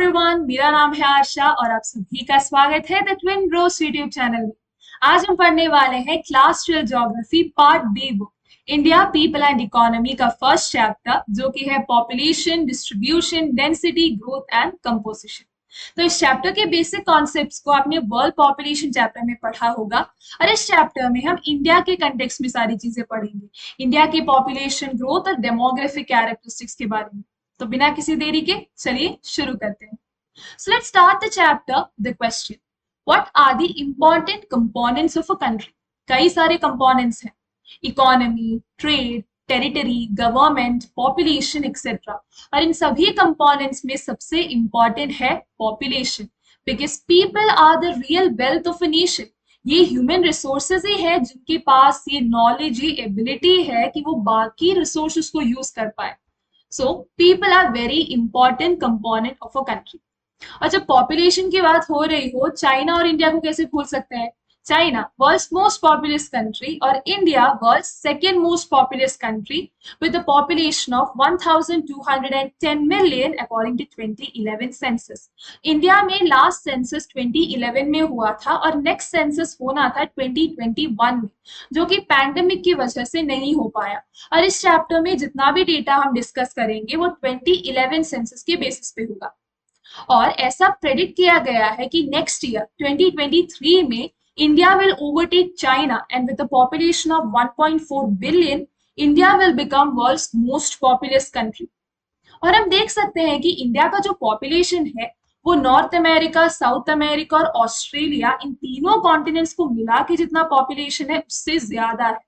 Everyone, मेरा नाम है आशा और आप सभी का स्वागत है the twin bros YouTube channel में। आज हम पढ़ने वाले हैं class 12 geography part B book India people and economy का फर्स्ट चैप्टर, जो कि है population, distribution, density, growth and composition. तो इस चैप्टर के बेसिक कॉन्सेप्ट्स को आपने वर्ल्ड पॉपुलेशन चैप्टर में पढ़ा होगा और इस चैप्टर में हम इंडिया के कंटेक्स्ट में सारी चीजें पढ़ेंगे, इंडिया की पॉपुलेशन ग्रोथ और डेमोग्राफिक कैरेक्टरिस्टिक्स के बारे में। तो बिना किसी देरी के चलिए शुरू करते हैं। So let's start the chapter with the question, what are the important components of a country? कई सारे components हैं, economy, trade, territory, government, population, etc. और इन सभी components में सबसे important है population, because people are the real wealth of a nation. ये human resources ही है जिनके पास ये knowledge, ये ability है कि वो बाकी resources को use कर पाए। So people are very important component of a country. और जब पॉपुलेशन की बात हो रही हो, चाइना और इंडिया को कैसे भूल सकते हैं? China world's most populous country और India world's second most populous country with a population of 1210 million according to 2011 census. India में लास्ट सेंसस 2011 में हुआ था और नेक्स्ट सेंसस होना था 2021 में, जो कि पैंडेमिक की वजह से नहीं हो पाया। और इस चैप्टर में जितना भी डेटा हम डिस्कस करेंगे वो 2011 सेंसस के बेसिस पे होगा। और ऐसा प्रेडिक्ट किया गया है कि नेक्स्ट ईयर 2023 में India will overtake China and with a population of 1.4 billion India will become world's most populous country. और हम देख सकते हैं कि इंडिया का जो पॉपुलेशन है वो नॉर्थ अमेरिका, साउथ अमेरिका और ऑस्ट्रेलिया, इन तीनों कॉन्टिनेंट्स को मिला के जितना पॉपुलेशन है उससे ज्यादा है।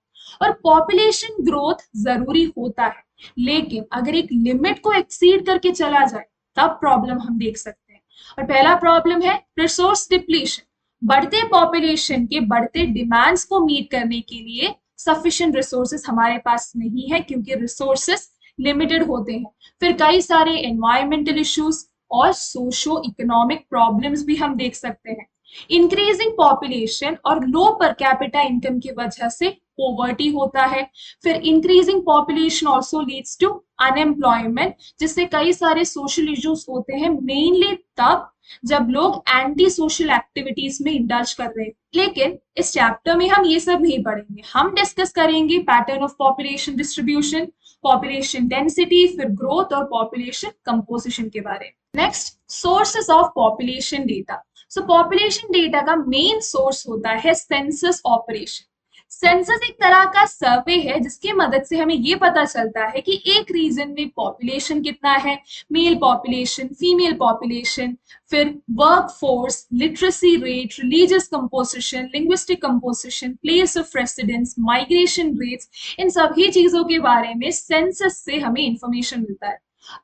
और पॉपुलेशन ग्रोथ जरूरी होता है, लेकिन अगर एक लिमिट को एक्सीड करके चला जाए तब प्रॉब्लम हम देख सकते हैं। और पहला प्रॉब्लम है रिसोर्स डिप्लीशन। बढ़ते पॉपुलेशन के बढ़ते डिमांड्स को मीट करने के लिए सफिशिएंट रिसोर्सेस हमारे पास नहीं है, क्योंकि रिसोर्सेस लिमिटेड होते हैं। फिर कई सारे एनवायरमेंटल इश्यूज और सोशो इकोनॉमिक प्रॉब्लम्स भी हम देख सकते हैं। इंक्रीजिंग पॉपुलेशन और लो पर कैपिटा इनकम की वजह से पोवर्टी होता है। फिर increasing population also leads to unemployment, जिससे कई सारे सोशल इश्यूज होते हैं, मेनली तब जब लोग एंटी सोशल एक्टिविटीज में इंडल्ज कर रहे हैं। लेकिन इस चैप्टर में हम ये सब नहीं पढ़ेंगे, हम डिस्कस करेंगे pattern of population distribution, population density, फिर ग्रोथ और पॉपुलेशन कंपोजिशन के बारे में। Next, sources of population data. So population data का मेन सोर्स होता है सेंसस ऑपरेशन। सेंसस एक तरह का सर्वे है जिसकी मदद से हमें ये पता चलता है कि एक रीजन में पॉपुलेशन कितना है, मेल पॉपुलेशन, फीमेल पॉपुलेशन, फिर work force, literacy rate, religious composition, linguistic composition, place of residence, migration rates, इन सभी चीजों के बारे में सेंसस से हमें इंफॉर्मेशन मिलता है।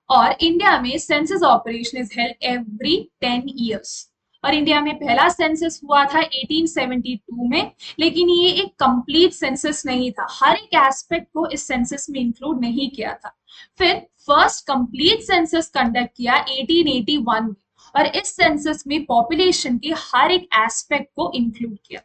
और इंडिया में census operation is held every 10 years. और इंडिया में पहला सेंसस हुआ था 1872 में, लेकिन ये एक कंप्लीट सेंसस नहीं था, हर एक एस्पेक्ट को इस सेंसस में इंक्लूड नहीं किया था। फिर फर्स्ट कंप्लीट सेंसस कंडक्ट किया 1881 में, और इस सेंसस में पॉपुलेशन के हर एक एस्पेक्ट को इंक्लूड किया।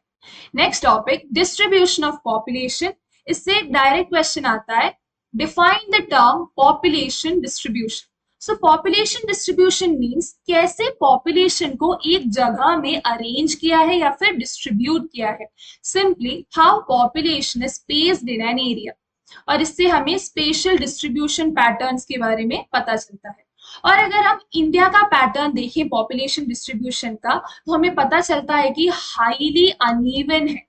Next topic, distribution of population. इससे एक डायरेक्ट क्वेश्चन आता है, define the term population distribution. So population distribution means कैसे पॉपुलेशन को एक जगह में अरेंज किया है या फिर डिस्ट्रीब्यूट किया है। Simply how population is spaced in an area. और इससे हमें स्पेशल डिस्ट्रीब्यूशन पैटर्न्स के बारे में पता चलता है। और अगर हम इंडिया का पैटर्न देखें पॉपुलेशन डिस्ट्रीब्यूशन का, तो हमें पता चलता है कि हाईली अनइवन है।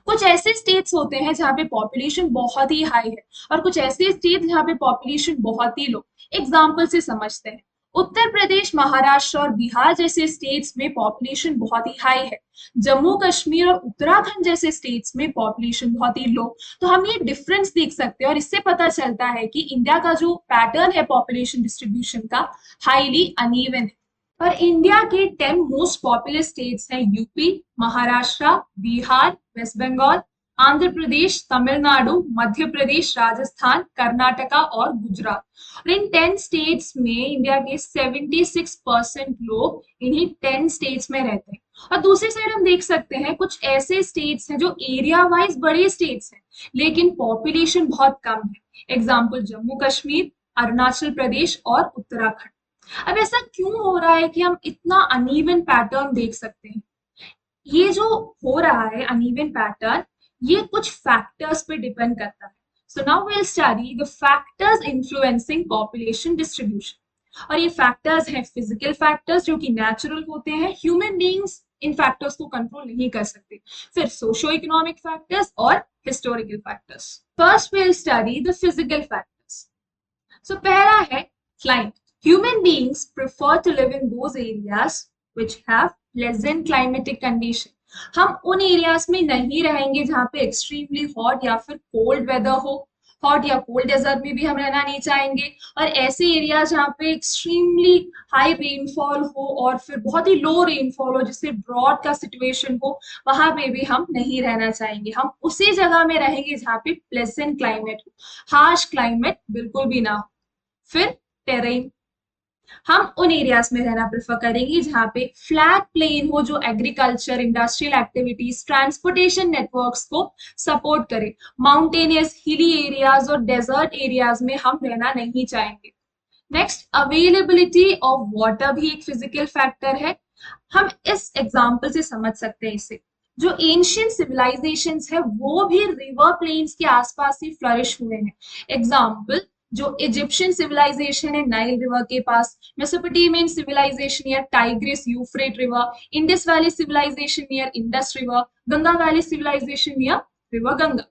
कुछ ऐसे स्टेट्स होते हैं जहाँ पे पॉपुलेशन बहुत ही हाई है और कुछ ऐसे स्टेट जहाँ पे पॉपुलेशन बहुत ही लो। एग्जाम्पल से समझते हैं, उत्तर प्रदेश, महाराष्ट्र और बिहार जैसे स्टेट्स में पॉपुलेशन बहुत ही हाई है, जम्मू कश्मीर और उत्तराखंड जैसे स्टेट्स में पॉपुलेशन बहुत ही लो। तो हम ये डिफरेंस देख सकते हैं और इससे पता चलता है कि इंडिया का जो पैटर्न है पॉपुलेशन डिस्ट्रीब्यूशन का, हाईली अनइवन है। और इंडिया के 10 मोस्ट पॉपुलर स्टेट्स हैं यूपी, महाराष्ट्र, बिहार, वेस्ट बंगाल, आंध्र प्रदेश, तमिलनाडु, मध्य प्रदेश, राजस्थान, कर्नाटका और गुजरात। और इन 10 स्टेट्स में इंडिया के 76% लोग इन्हीं 10 स्टेट्स में रहते हैं। और दूसरी साइड हम देख सकते हैं कुछ ऐसे स्टेट्स हैं जो एरिया वाइज बड़े स्टेट्स हैं लेकिन पॉपुलेशन बहुत कम है। एग्जाम्पल जम्मू कश्मीर, अरुणाचल प्रदेश और उत्तराखंड। अब ऐसा क्यों हो रहा है कि हम इतना अनइवन पैटर्न देख सकते हैं? ये जो हो रहा है अनइवन पैटर्न, ये कुछ फैक्टर्स पे डिपेंड करता है। So now will study the factors influencing population distribution. और ये फैक्टर्स हैं फिजिकल फैक्टर्स जो कि नेचुरल होते हैं, ह्यूमन बीइंग्स इन फैक्टर्स को कंट्रोल नहीं कर सकते। फिर सोशो इकोनॉमिक फैक्टर्स और historical factors. First will study the physical factors. So पहला है climate. Human beings prefer to live in those areas which have pleasant climatic condition. हम उन एरियाज में नहीं रहेंगे जहाँ पे एक्सट्रीमली हॉट या फिर कोल्ड वेदर हो। हॉट या कोल्ड डेजर्ट में भी हम रहना नहीं चाहेंगे। और ऐसे एरिया जहाँ पे एक्सट्रीमली हाई रेनफॉल हो और फिर बहुत ही लो रेनफॉल हो, जिससे ड्रॉट का सिचुएशन हो, वहां पे भी हम नहीं रहना चाहेंगे। हम उसी जगह में रहेंगे जहाँ पे प्लेजेंट क्लाइमेट हो, हार्श क्लाइमेट बिल्कुल भी ना हो। फिर टेरेन, हम उन एरियाज में रहना प्रेफर करेंगे जहां पे फ्लैट प्लेन हो, जो agriculture, industrial activities, transportation networks को सपोर्ट करे। माउंटेनियस हिली एरियाज और डेजर्ट एरियाज में हम रहना नहीं चाहेंगे। नेक्स्ट, अवेलेबिलिटी ऑफ वाटर भी एक फिजिकल फैक्टर है। हम इस एग्जाम्पल से समझ सकते हैं इसे। जो एंशियंट सिविलाइजेशंस है वो भी रिवर प्लेन्स के आसपास ही फ्लरिश हुए हैं। एग्जाम्पल, जो इजिप्शियन सिविलाइजेशन है नाइल रिवर के पास, Mesopotamian civilisation near Tigris Euphrates river, Indus valley civilisation near Indus river, Ganga valley civilisation near river Ganga.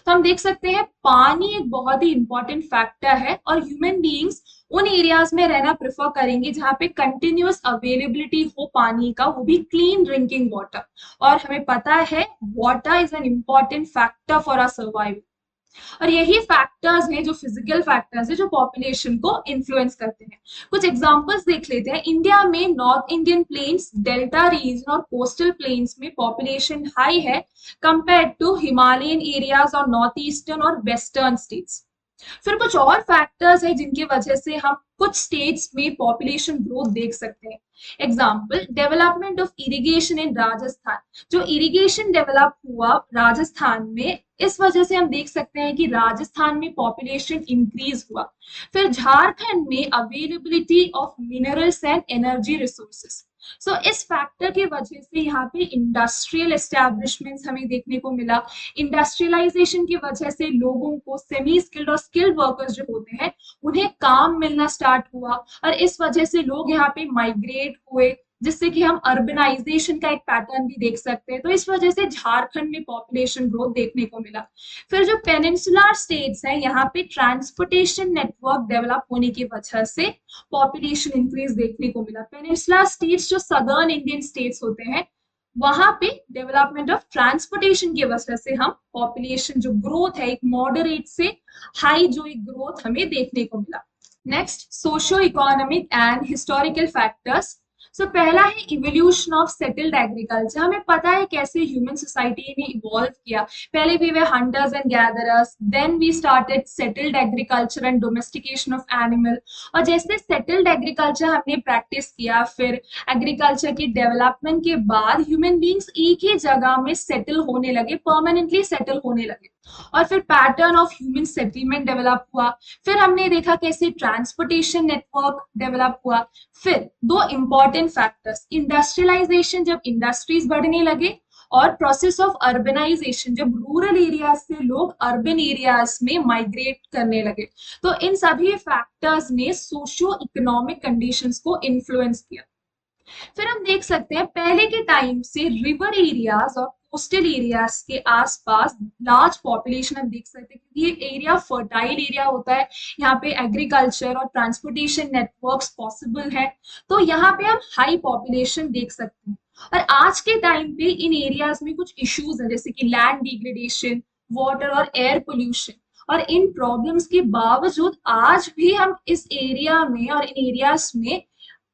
तो हम देख सकते हैं पानी एक बहुत ही इंपॉर्टेंट फैक्टर है और ह्यूमन बीइंग्स उन एरियाज में रहना प्रेफर करेंगे जहां पे कंटिन्यूअस अवेलेबिलिटी हो पानी का, वो भी क्लीन ड्रिंकिंग वाटर। और हमें पता है water is an important factor for our survival. और यही फैक्टर्स हैं जो फिजिकल फैक्टर्स है जो पॉपुलेशन को इन्फ्लुएंस करते हैं। कुछ एग्जांपल्स देख लेते हैं। इंडिया में North Indian plains, delta region और कोस्टल प्लेन्स में पॉपुलेशन हाई है कंपेयर टू हिमालयन एरियाज और नॉर्थ ईस्टर्न और वेस्टर्न स्टेट्स। फिर कुछ और फैक्टर्स है जिनकी वजह से हम कुछ स्टेट्स में पॉपुलेशन ग्रोथ देख सकते हैं। एग्जाम्पल, डेवलपमेंट ऑफ इरिगेशन इन राजस्थान। जो इरिगेशन डेवलप हुआ राजस्थान में, इस वजह से हम देख सकते हैं कि राजस्थान में पॉपुलेशन इंक्रीज हुआ। फिर झारखंड में availability of minerals and energy resources. So इस फैक्टर की वजह से यहाँ पे इंडस्ट्रियल एस्टैब्लिशमेंट्स हमें देखने को मिला। इंडस्ट्रियलाइजेशन की वजह से लोगों को सेमी स्किल्ड और स्किल्ड वर्कर्स जो होते हैं उन्हें काम मिलना स्टार्ट हुआ और इस वजह से लोग यहाँ पे माइग्रेट हुए, जिससे कि हम अर्बनाइजेशन का एक पैटर्न भी देख सकते हैं। तो इस वजह से झारखंड में पॉपुलेशन ग्रोथ देखने को मिला। फिर जो पेनिनसुलर स्टेट्स हैं, यहाँ पे ट्रांसपोर्टेशन नेटवर्क डेवलप होने की वजह से पॉपुलेशन इंक्रीज देखने को मिला। पेनिनसुलर स्टेट्स जो सदर्न इंडियन स्टेट्स होते हैं, वहां पे डेवलपमेंट ऑफ ट्रांसपोर्टेशन की वजह से हम पॉपुलेशन जो ग्रोथ है एक मॉडरेट से हाई जो एक ग्रोथ हमें देखने को मिला। Next, socio economic and historical factors. So पहला है इवोल्यूशन ऑफ सेटल्ड एग्रीकल्चर। हमें पता है कैसे ह्यूमन सोसाइटी ने इवॉल्व किया। पहले we were hunters and gatherers, then we started settled agriculture and domestication of animal. और जैसे सेटल्ड एग्रीकल्चर हमने प्रैक्टिस किया, फिर एग्रीकल्चर की डेवलपमेंट के बाद ह्यूमन बींग्स एक ही जगह में सेटल होने लगे, परमानेंटली सेटल होने लगे। और फिर pattern of human settlement develop हुआ। फिर हमने देखा कैसे ट्रांसपोर्टेशन नेटवर्क डेवलप हुआ। फिर दो इंपॉर्टेंट फैक्टर्स, इंडस्ट्रियलाइजेशन, जब इंडस्ट्रीज बढ़ने लगे, और प्रोसेस ऑफ अर्बनाइजेशन, जब रूरल एरियाज से लोग अर्बन एरियाज में माइग्रेट करने लगे। तो इन सभी फैक्टर्स ने सोशियो इकोनॉमिक कंडीशंस को इन्फ्लुएंस किया। फिर हम देख सकते हैं पहले के टाइम से रिवर एरियाज और कोस्टल एरियाज के आसपास लार्ज पॉपुलेशन हम देख सकते हैं, क्योंकि ये एरिया फर्टाइल एरिया होता है, यहाँ पे एग्रीकल्चर और ट्रांसपोर्टेशन नेटवर्क्स पॉसिबल है, तो यहाँ पे हम हाई पॉपुलेशन देख सकते हैं। और आज के टाइम पे इन एरियाज में कुछ इश्यूज है, जैसे कि लैंड डिग्रेडेशन, वाटर और एयर पोल्यूशन। और इन प्रॉब्लम्स के बावजूद आज भी हम इस एरिया में और इन एरियाज में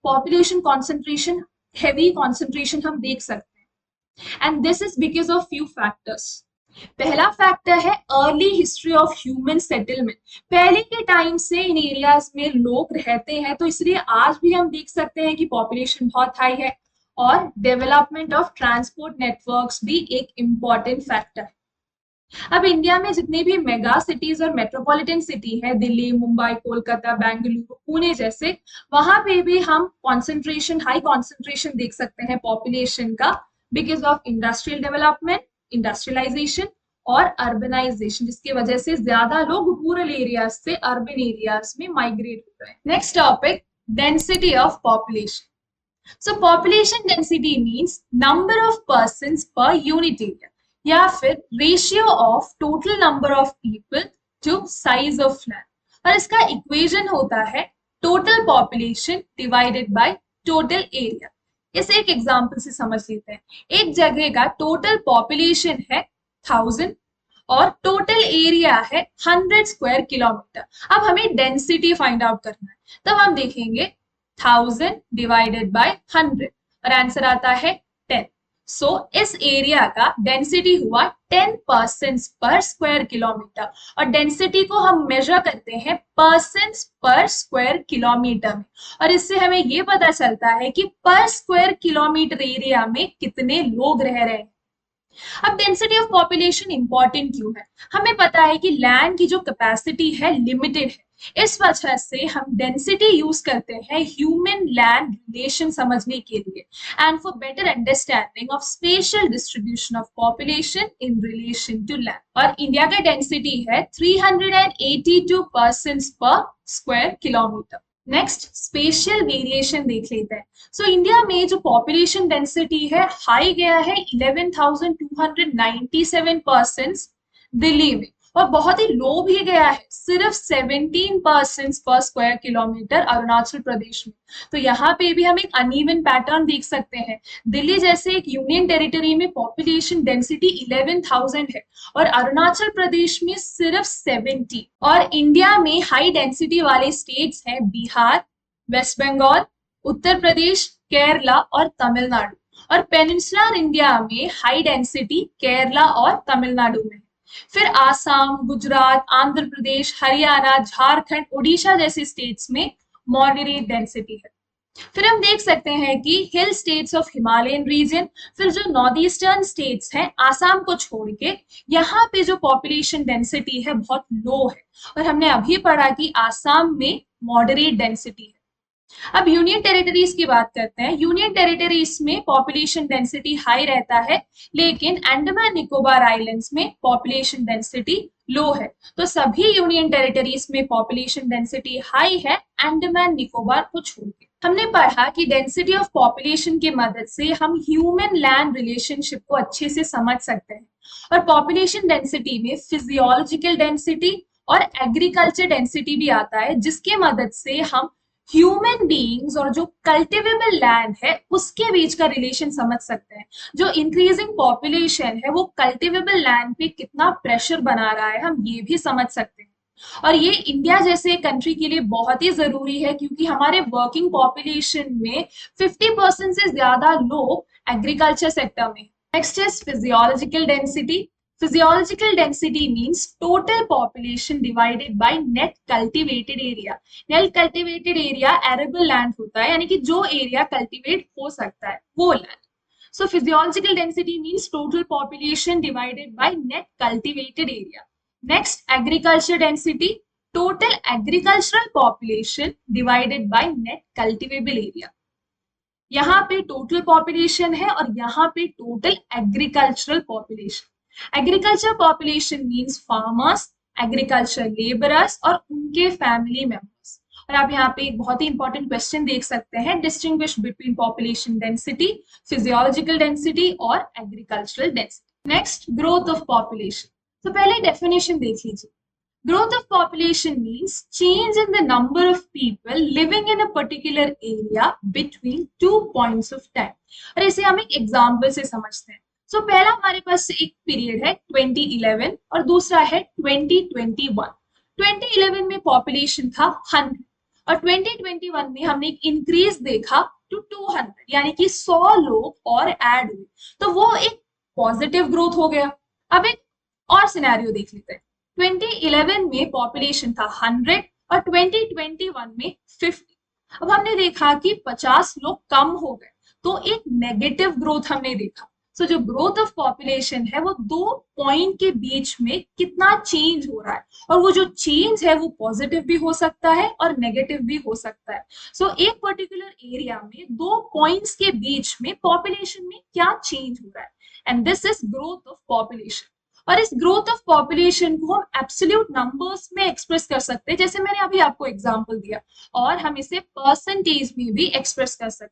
पॉपुलेशन कॉन्सेंट्रेशन, हेवी कॉन्सेंट्रेशन हम देख सकते हैं। And this is because of few factors. पहला फैक्टर है early history of human settlement. पहले के टाइम से इन एरियाज में लोग रहते हैं, तो इसलिए आज भी हम देख सकते हैं कि पॉपुलेशन बहुत हाई है। और डेवलपमेंट ऑफ ट्रांसपोर्ट नेटवर्क्स भी एक इंपॉर्टेंट फैक्टर है। अब इंडिया में जितनी भी मेगा सिटीज और मेट्रोपॉलिटन सिटी है, दिल्ली, मुंबई, कोलकाता, बेंगलुरु, पुणे जैसे, वहां पे भी हम हाई कॉन्सेंट्रेशन देख सकते हैं पॉपुलेशन का, because of industrial development, industrialisation और अर्बनाइजेशन, जिसकी वजह से ज्यादा लोग रूरल एरियाज से अर्बन एरियाज में माइग्रेट हो रहे हैं। Next topic, density of population. So population density means number of persons per unit area, या फिर ratio of total number of people to size of land. और इसका इक्वेशन होता है total population divided by total area. इसे एक example से समझ लेते हैं। एक जगह का टोटल पॉपुलेशन है 1000 और टोटल एरिया है 100 स्क्वायर किलोमीटर। अब हमें डेंसिटी फाइंड आउट करना है, तब हम देखेंगे 1000 डिवाइडेड बाय 100 और आंसर आता है 10। सो इस एरिया का डेंसिटी हुआ 10% पर स्क्वायर किलोमीटर, और डेंसिटी को हम मेजर करते हैं पर्सन्स पर स्क्वायर किलोमीटर में, और इससे हमें ये पता चलता है कि पर स्क्वायर किलोमीटर एरिया में कितने लोग रह रहे हैं। अब डेंसिटी ऑफ पॉपुलेशन इंपॉर्टेंट क्यों है? हमें पता है कि लैंड की जो कैपेसिटी है लिमिटेड है, इस वजह से हम डेंसिटी यूज करते हैं ह्यूमन लैंड रिलेशन समझने के लिए, and for better understanding of spatial distribution of population in relation to land. और इंडिया का डेंसिटी है 382 persons per square kilometre. Next, spatial variation देख लेते हैं। सो इंडिया में जो पॉपुलेशन डेंसिटी है, हाई गया है 11,297 पर्सन्स दिल्ली में, और बहुत ही लो भी गया है सिर्फ 17 persons per square kilometre Arunachal Pradesh में। तो यहाँ पे भी हम एक अनइवन पैटर्न देख सकते हैं। दिल्ली जैसे एक यूनियन टेरिटरी में पॉपुलेशन डेंसिटी 11,000 है और अरुणाचल प्रदेश में सिर्फ 70। और इंडिया में हाई डेंसिटी वाले स्टेट्स हैं बिहार, वेस्ट बंगाल, उत्तर प्रदेश, केरला और तमिलनाडु। और पेनिनसुलर इंडिया में हाई डेंसिटी केरला और तमिलनाडु में। फिर आसाम, गुजरात, आंध्र प्रदेश, हरियाणा, झारखंड, उड़ीसा जैसे स्टेट्स में मॉडरेट डेंसिटी है। फिर हम देख सकते हैं कि hill states of Himalayan region, फिर जो नॉर्थ ईस्टर्न स्टेट्स हैं आसाम को छोड़ के, यहाँ पे जो पॉपुलेशन डेंसिटी है बहुत लो है, और हमने अभी पढ़ा कि आसाम में मॉडरेट डेंसिटी है। अब यूनियन टेरिटरीज की बात करते हैं। यूनियन टेरिटरीज में पॉपुलेशन डेंसिटी हाई रहता है, लेकिन अंडमान निकोबार आइलैंड्स में पॉपुलेशन डेंसिटी लो है। तो सभी यूनियन टेरिटरीज में पॉपुलेशन डेंसिटी हाई है, अंडमान निकोबार को छोड़ के। हमने पढ़ा कि डेंसिटी ऑफ पॉपुलेशन की मदद से हम ह्यूमन लैंड रिलेशनशिप को अच्छे से समझ सकते हैं, और पॉपुलेशन डेंसिटी में फिजियोलॉजिकल डेंसिटी और एग्रीकल्चर डेंसिटी भी आता है, जिसके मदद से हम ह्यूमन बीइंग्स और जो कल्टिवेबल लैंड है उसके बीच का रिलेशन समझ सकते हैं। जो इंक्रीजिंग पॉपुलेशन है वो कल्टिवेबल लैंड पे कितना प्रेशर बना रहा है, हम ये भी समझ सकते हैं। और ये इंडिया जैसे कंट्री के लिए बहुत ही जरूरी है, क्योंकि हमारे वर्किंग पॉपुलेशन में 50% से ज्यादा लोग एग्रीकल्चर सेक्टर में। Next is physiological density. Physiological density means total population divided by net cultivated area. Net cultivated area arable land होता है, यानी कि जो एरिया कल्टिवेट हो सकता है वो land. So physiological density means total population divided by net cultivated area. Next, agriculture density, total agricultural population divided by net cultivable area. यहाँ पे टोटल पॉपुलेशन है और यहाँ पे total agricultural population. Agriculture population means farmers, agriculture labourers और उनके family members. और आप यहाँ पे एक बहुत ही इंपॉर्टेंट क्वेश्चन देख सकते हैं, distinguish between population density, physiological density और agricultural density. Next, growth of population. तो पहले डेफिनेशन देख लीजिए। Growth of population means change in the number of people living in a particular area between 2 points of time. और इसे हम एक example से समझते हैं। So पहला हमारे पास एक पीरियड है 2011 और दूसरा है 2021। 2011 में पॉपुलेशन था 100 और 2021 में हमने एक इंक्रीज देखा टू 200, यानी कि 100 लोग और ऐड हुए, तो वो एक पॉजिटिव ग्रोथ हो गया। अब एक और सिनेरियो देख लेते हैं। 2011 में पॉपुलेशन था 100 और 2021 में 50। अब हमने देखा कि 50 लोग कम हो गए, तो एक नेगेटिव ग्रोथ हमने देखा। सो जो ग्रोथ ऑफ पॉपुलेशन है वो दो पॉइंट के बीच में कितना चेंज हो रहा है, और वो जो चेंज है वो पॉजिटिव भी हो सकता है और नेगेटिव भी हो सकता है। सो एक पर्टिकुलर एरिया में दो पॉइंट्स के बीच में पॉपुलेशन में क्या चेंज हो रहा है, and this is growth of population. और इस ग्रोथ ऑफ पॉपुलेशन को हम एब्सोल्यूट नंबर्स में एक्सप्रेस कर सकते हैं, जैसे मैंने अभी आपको एग्जांपल दिया, और हम इसे परसेंटेज में भी एक्सप्रेस कर सकते हैं।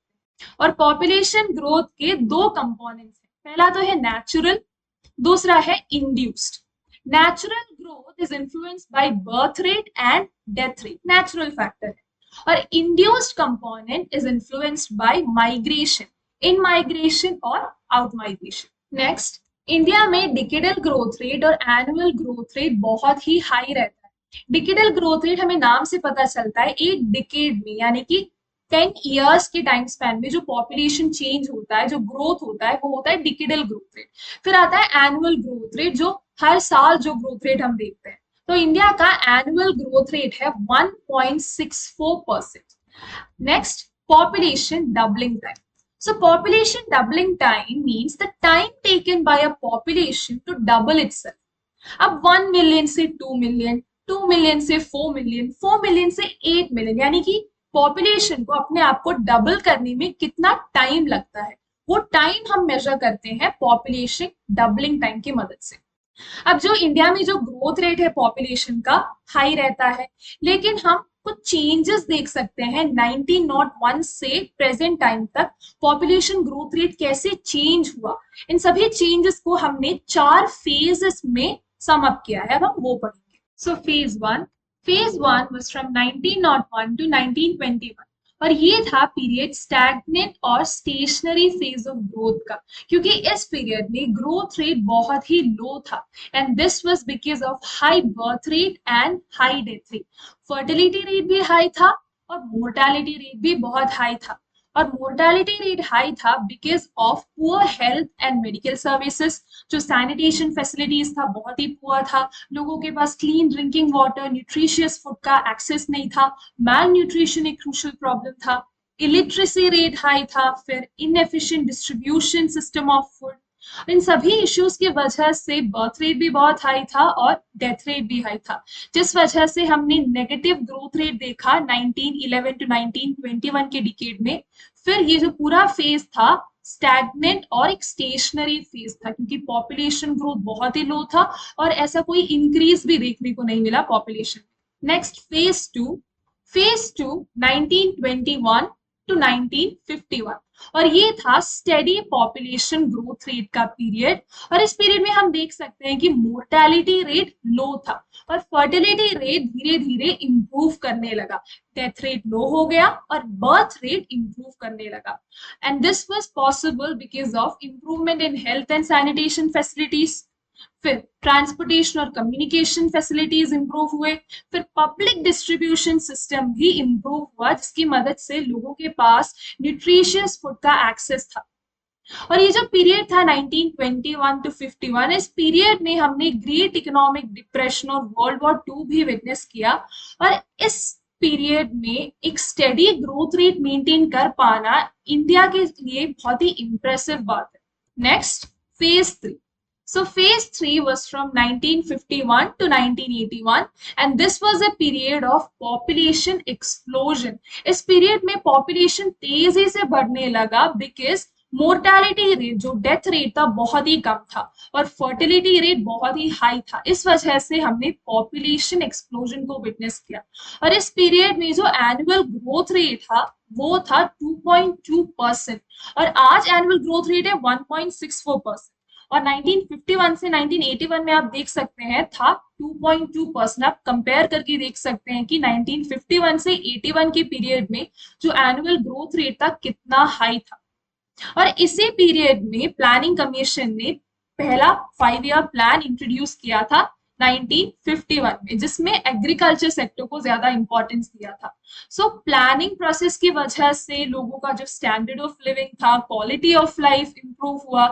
और पॉपुलेशन ग्रोथ के दो कंपोनेंट्स हैं, पहला तो है नेचुरल, दूसरा है induced. Natural growth is influenced by birth rate and death rate, natural factor है। और induced component is influenced by migration, in migration और आउट माइग्रेशन। नेक्स्ट, इंडिया में डिकेडल ग्रोथ रेट और एनुअल ग्रोथ रेट बहुत ही high रहता है। Decadal growth rate हमें नाम से पता चलता है, एक डिकेड में यानी कि 10 इयर्स के टाइम स्पैन में जो पॉपुलेशन चेंज होता है, जो ग्रोथ होता है, वो होता है डिकेडल ग्रोथ रेट। फिर आता है एनुअल ग्रोथ रेट, जो हर साल जो ग्रोथ रेट हम देखते हैं। तो इंडिया का एनुअल ग्रोथ रेट है 1.64%। Next, population doubling time. So population doubling time means the time taken by a population to double itself. अब 1 मिलियन से 2 मिलियन, 2 मिलियन से 4 मिलियन, 4 मिलियन से 8 मिलियन, यानी कि पॉपुलेशन को अपने आप को डबल करने में कितना टाइम लगता है, वो टाइम हम मेजर करते हैं पॉपुलेशन डबलिंग टाइम की मदद से। अब जो इंडिया में जो ग्रोथ रेट है पॉपुलेशन का हाई रहता है, लेकिन हम कुछ चेंजेस देख सकते हैं 1901 से प्रेजेंट टाइम तक पॉपुलेशन ग्रोथ रेट कैसे चेंज हुआ। इन सभी चेंजेस को हमने 4 फेजेस में सम अप किया है, अब हम वो पढ़ेंगे। So phase one was from 1901 to 1921, और ये था पीरियड स्टैग्नेंट और स्टेशनरी फेज ऑफ ग्रोथ का, क्योंकि इस पीरियड में ग्रोथ रेट बहुत ही लो था, and this was because of high birth rate and high death rate. Fertility rate भी हाई था और मोर्टालिटी रेट भी बहुत हाई था। और मोर्टालिटी रेट हाई था because of poor health and medical services, जो सैनिटेशन फैसिलिटीज था बहुत ही पुअर था, लोगों के पास clean drinking water, nutritious food का एक्सेस नहीं था, मैल न्यूट्रिशन एक क्रूशियल प्रॉब्लम था, इलिटरेसी रेट हाई था, फिर inefficient distribution system of food. इन सभी इश्यूज की वजह से बर्थ रेट भी बहुत हाई था और डेथ रेट भी हाई था, जिस वजह से हमने नेगेटिव ग्रोथ रेट देखा 1911 टू 1921 के डिकेड में। फिर ये जो पूरा फेज था स्टैग्नेंट और एक स्टेशनरी फेज था, क्योंकि पॉपुलेशन ग्रोथ बहुत ही लो था और ऐसा कोई इंक्रीज भी देखने को नहीं मिला population. Next, phase two 1921 to 1951, और ये था स्टेडी पॉपुलेशन ग्रोथ रेट का पीरियड। और इस पीरियड में हम देख सकते हैं कि मोर्टेलिटी रेट लो था और फर्टिलिटी रेट धीरे धीरे इंप्रूव करने लगा, डेथ रेट लो हो गया और बर्थ रेट इंप्रूव करने लगा, and this was possible because of improvement in health and sanitation facilities. फिर ट्रांसपोर्टेशन और कम्युनिकेशन फैसिलिटीज इंप्रूव हुए, फिर पब्लिक डिस्ट्रीब्यूशन सिस्टम भी इंप्रूव हुआ, जिसकी मदद से लोगों के पास न्यूट्रिशियस फूड का एक्सेस था। और ये जो पीरियड था 1921 टू 51, इस पीरियड में हमने ग्रेट इकोनॉमिक डिप्रेशन और वर्ल्ड वॉर 2 भी विटनेस किया, और इस पीरियड में एक स्टेडी ग्रोथ रेट मेंटेन कर पाना इंडिया के लिए बहुत ही इंप्रेसिव बात है। Next, phase 3। So phase 3 was from 1951 to 1981, and this was a period of population explosion. इस पीरियड में पॉपुलेशन तेजी से बढ़ने लगा बिकॉज मोर्टेलिटी रेट, जो डेथ रेट था, बहुत ही कम था और फर्टिलिटी रेट बहुत ही हाई था। इस वजह से हमने पॉपुलेशन एक्सप्लोजन को विटनेस किया। और इस पीरियड में जो एनुअल ग्रोथ रेट था वो था 2.2%, और आज एनुअल ग्रोथ रेट है 1.64%। और 1951 से 1981 में आप देख सकते हैं था 2.2%। आप कंपेयर करके देख सकते हैं कि 1951 से 81 के पीरियड में जो एनुअल ग्रोथ रेट था कितना हाई था। और इसी पीरियड में प्लानिंग कमीशन ने पहला 5 ईयर प्लान इंट्रोड्यूस किया था, 1951 में, जिसमें एग्रीकल्चर सेक्टर को ज्यादा इंपॉर्टेंस दिया था। सो प्लानिंग प्रोसेस की वजह से लोगों का जो स्टैंडर्ड ऑफ लिविंग था, क्वालिटी ऑफ लाइफ इंप्रूव हुआ।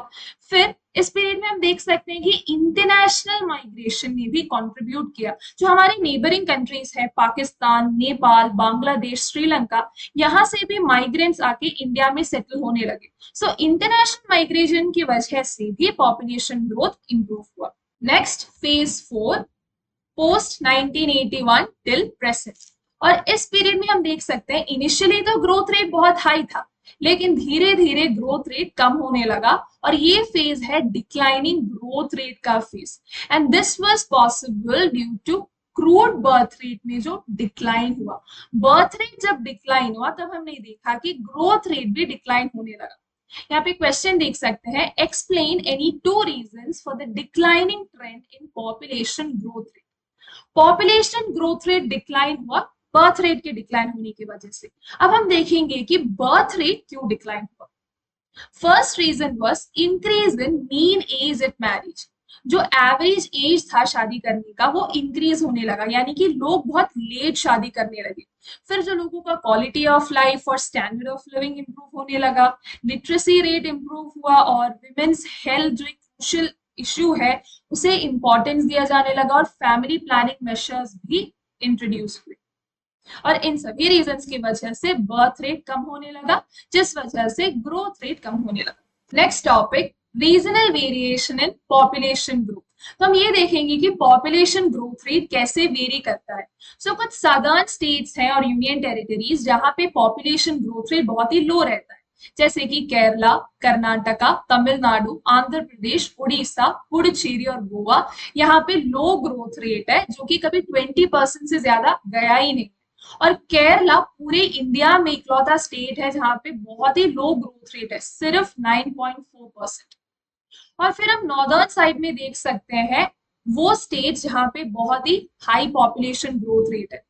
फिर इस पीरियड में हम देख सकते हैं कि इंटरनेशनल माइग्रेशन ने भी कंट्रीब्यूट किया। जो हमारी नेबरिंग कंट्रीज है, पाकिस्तान, नेपाल, बांग्लादेश, श्रीलंका, यहाँ से भी माइग्रेंट्स आके इंडिया में सेटल होने लगे। सो इंटरनेशनल माइग्रेशन की वजह से भी पॉपुलेशन ग्रोथ इंप्रूव हुआ। Next phase 4, post 1981 till present. और इस पीरियड में हम देख सकते हैं इनिशियली तो ग्रोथ रेट बहुत हाई था, लेकिन धीरे धीरे ग्रोथ रेट कम होने लगा, और ये फेज है डिक्लाइनिंग ग्रोथ रेट का phase. And this was possible due to crude birth rate में जो डिक्लाइन हुआ। बर्थ रेट जब डिक्लाइन हुआ तब हमने देखा कि ग्रोथ रेट भी डिक्लाइन होने लगा। यहाँ पे क्वेश्चन देख सकते हैं, explain any two reasons for the declining trend in population growth rate. Population growth rate decline हुआ बर्थ रेट के डिक्लाइन होने की वजह से। अब हम देखेंगे कि बर्थ रेट क्यों डिक्लाइन हुआ। First reason was increase in mean age at marriage. जो एवरेज एज था शादी करने का वो इंक्रीज होने लगा, यानी कि लोग बहुत लेट शादी करने लगे। फिर जो लोगों का क्वालिटी ऑफ लाइफ और स्टैंडर्ड ऑफ लिविंग इंप्रूव होने लगा, लिटरेसी रेट इंप्रूव हुआ, और विमेन्स हेल्थ जो एक क्रूशियल इश्यू है उसे इंपॉर्टेंस दिया जाने लगा, और फैमिली प्लानिंग मेजर्स भी इंट्रोड्यूस हुए। और इन सभी रीजंस की वजह से बर्थ रेट कम होने लगा, जिस वजह से ग्रोथ रेट कम होने लगा। Next topic, regional variation in population growth. तो हम ये देखेंगे कि पॉपुलेशन ग्रोथ रेट कैसे वेरी करता है। सो कुछ सदर्न स्टेट्स हैं और यूनियन टेरिटरीज जहां पे पॉपुलेशन ग्रोथ रेट बहुत ही लो रहता है, जैसे कि केरला, कर्नाटका, तमिलनाडु, आंध्र प्रदेश, उड़ीसा, पुडुचेरी और गोवा। यहाँ पे लो ग्रोथ रेट है, जो कि कभी 20% से ज्यादा गया ही नहीं। और केरला पूरे इंडिया में इकलौता स्टेट है जहां पे बहुत ही लो ग्रोथ रेट है, सिर्फ 9.4%। और फिर हम नॉर्दर्न साइड में देख सकते हैं वो स्टेट जहां पे बहुत ही हाई पॉपुलेशन ग्रोथ रेट है,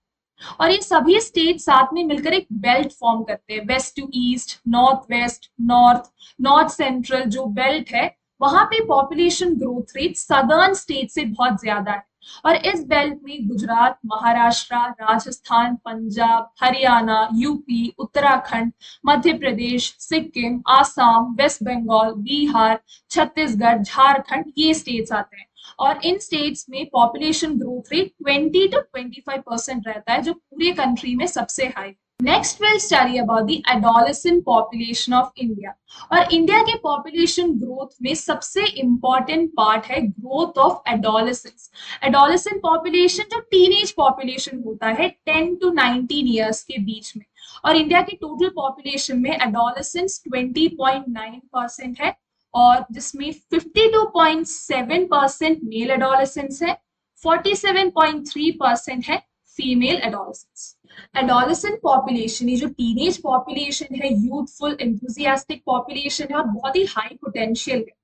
और ये सभी स्टेट साथ में मिलकर एक बेल्ट फॉर्म करते हैं, west to east, north west, north, north central जो बेल्ट है, वहां पे population growth rate southern state से बहुत ज्यादा है। और इस बेल्ट में गुजरात, महाराष्ट्र, राजस्थान, पंजाब, हरियाणा, यूपी, उत्तराखंड, मध्य प्रदेश, सिक्किम, आसाम, वेस्ट बंगाल, बिहार, छत्तीसगढ़, झारखंड, ये स्टेट्स आते हैं। और इन स्टेट्स में पॉपुलेशन ग्रोथ रेट 20 to 25% रहता है, जो पूरे कंट्री में सबसे high. Next will study about the adolescent population of India. और इंडिया के पॉपुलेशन ग्रोथ में सबसे इंपॉर्टेंट पार्ट है growth of adolescence. Adolescent population जो टीनेज पॉपुलेशन होता है 10 to 19 ईयर्स के बीच में, और इंडिया की टोटल पॉपुलेशन में एडोलेसेंस 20.9% है, और जिसमें 52.7% मेल एडोलेसेंस है, 47.3% है फीमेल एडोलेसेंस। एडोलेसेंट पॉपुलेशन, ये जो टीनेज पॉपुलेशन है, यूथफुल एंथुसियास्टिक पॉपुलेशन है और बहुत ही हाई पोटेंशियल है,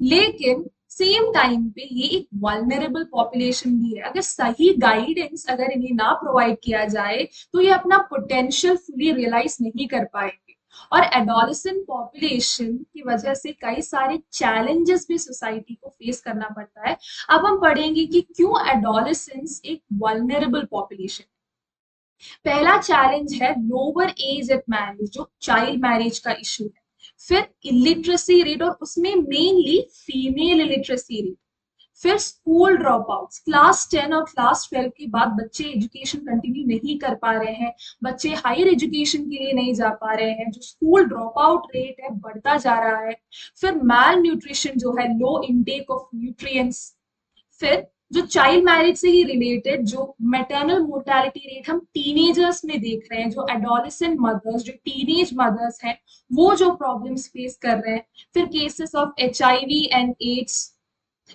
लेकिन सेम टाइम पे ये एक वल्नरेबल पॉपुलेशन भी है। अगर सही गाइडेंस अगर इन्हें ना प्रोवाइड किया जाए तो ये अपना पोटेंशियल फुली रियलाइज नहीं कर पाएंगे। और एडोलेसेंट पॉपुलेशन की वजह से कई सारे चैलेंजेस भी सोसाइटी को फेस करना पड़ता है। अब हम पढ़ेंगे कि क्यों एडोलेसेंस एक वल्नरेबल पॉपुलेशन। पहला चैलेंज है लोअर एज एट मैरिज, जो चाइल्ड मैरिज का इशू है। फिर इलिटरेसी रेट, और उसमें मेनली फीमेल इलिटरेसी रेट। फिर स्कूल ड्रॉप आउट, क्लास 10 और क्लास 12 के बाद बच्चे एजुकेशन कंटिन्यू नहीं कर पा रहे हैं, बच्चे हायर एजुकेशन के लिए नहीं जा पा रहे हैं, जो स्कूल ड्रॉप आउट रेट है बढ़ता जा रहा है। फिर मैल न्यूट्रिशन जो है, लो इनटेक ऑफ न्यूट्रिएंट्स। फिर जो चाइल्ड मैरिज से ही रिलेटेड जो मैटरनल मोर्टेलिटी रेट हम टीनेजर्स में देख रहे हैं, जो एडोलेसेंट मदर्स, जो टीनेज मदर्स हैं, वो जो प्रॉब्लम्स फेस कर रहे हैं। फिर cases of HIV and AIDS.